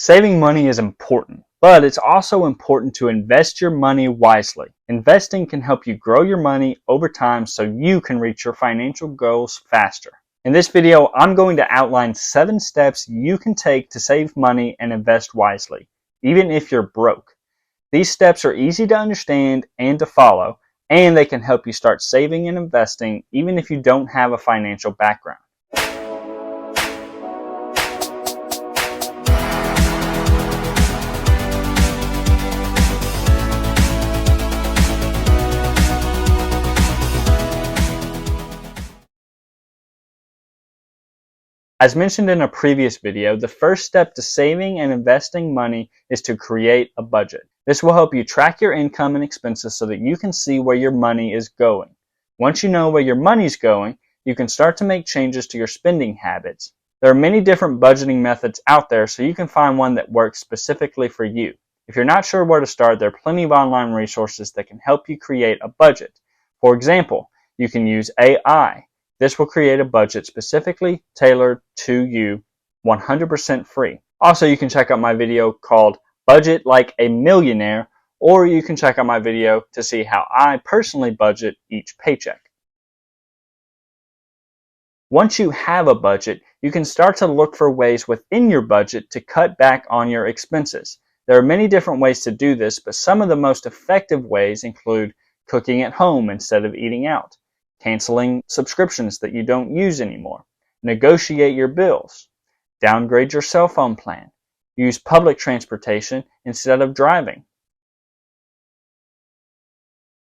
Saving money is important, but it's also important to invest your money wisely. Investing can help you grow your money over time so you can reach your financial goals faster. In this video, I'm going to outline 7 steps you can take to save money and invest wisely, even if you're broke. These steps are easy to understand and to follow, and they can help you start saving and investing even if you don't have a financial background. As mentioned in a previous video, the first step to saving and investing money is to create a budget. This will help you track your income and expenses so that you can see where your money is going. Once you know where your money is going, you can start to make changes to your spending habits. There are many different budgeting methods out there, so you can find one that works specifically for you. If you're not sure where to start, there are plenty of online resources that can help you create a budget. For example, you can use AI. This will create a budget specifically tailored to you, 100% free. Also, you can check out my video called Budget Like a Millionaire, or you can check out my video to see how I personally budget each paycheck. Once you have a budget, you can start to look for ways within your budget to cut back on your expenses. There are many different ways to do this, but some of the most effective ways include cooking at home instead of eating out, canceling subscriptions that you don't use anymore, negotiate your bills, downgrade your cell phone plan, use public transportation instead of driving.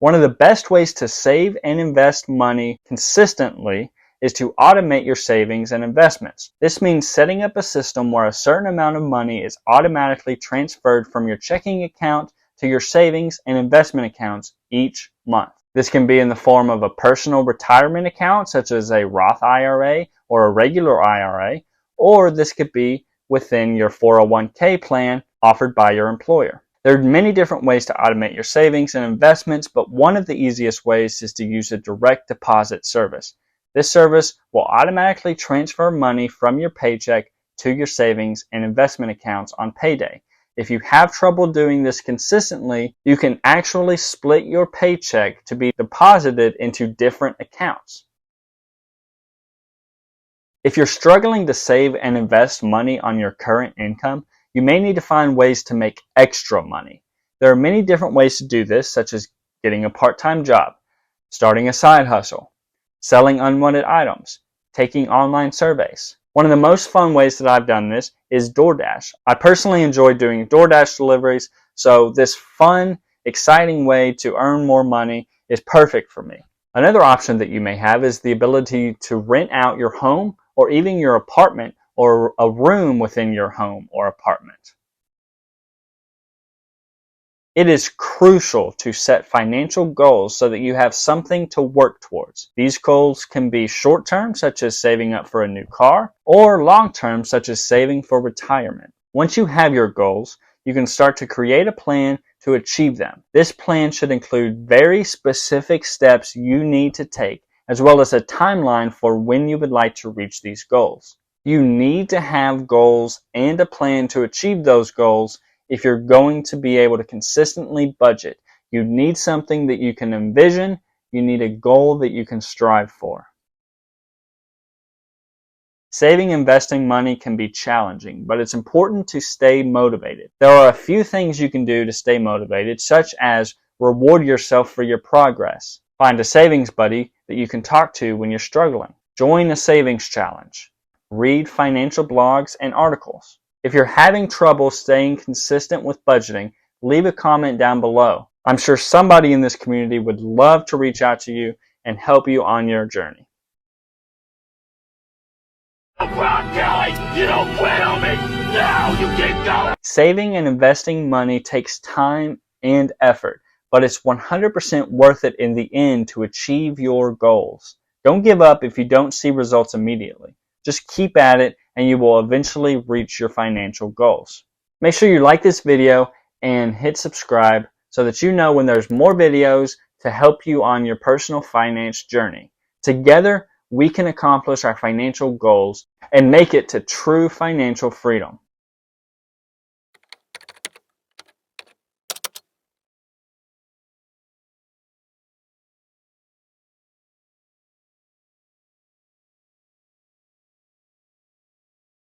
One of the best ways to save and invest money consistently is to automate your savings and investments. This means setting up a system where a certain amount of money is automatically transferred from your checking account to your savings and investment accounts each month. This can be in the form of a personal retirement account, such as a Roth IRA or a regular IRA, or this could be within your 401k plan offered by your employer. There are many different ways to automate your savings and investments, but one of the easiest ways is to use a direct deposit service. This service will automatically transfer money from your paycheck to your savings and investment accounts on payday. If you have trouble doing this consistently, you can actually split your paycheck to be deposited into different accounts. If you're struggling to save and invest money on your current income, you may need to find ways to make extra money. There are many different ways to do this, such as getting a part-time job, starting a side hustle, selling unwanted items, taking online surveys. One of the most fun ways that I've done this is DoorDash. I personally enjoy doing DoorDash deliveries, so this fun, exciting way to earn more money is perfect for me. Another option that you may have is the ability to rent out your home or even your apartment or a room within your home or apartment. It is crucial to set financial goals so that you have something to work towards. These goals can be short-term, such as saving up for a new car, or long-term, such as saving for retirement. Once you have your goals, you can start to create a plan to achieve them. This plan should include very specific steps you need to take, as well as a timeline for when you would like to reach these goals. You need to have goals and a plan to achieve those goals. If you're going to be able to consistently budget, you need something that you can envision. You need a goal that you can strive for. Saving and investing money can be challenging, but it's important to stay motivated. There are a few things you can do to stay motivated, such as reward yourself for your progress. Find a savings buddy that you can talk to when you're struggling. Join a savings challenge. Read financial blogs and articles. If you're having trouble staying consistent with budgeting, leave a comment down below. I'm sure somebody in this community would love to reach out to you and help you on your journey. You don't quit on me! Now you keep going! Saving and investing money takes time and effort, but it's 100% worth it in the end to achieve your goals. Don't give up if you don't see results immediately. Just keep at it and you will eventually reach your financial goals. Make sure you like this video and hit subscribe so that you know when there's more videos to help you on your personal finance journey. Together, we can accomplish our financial goals and make it to true financial freedom.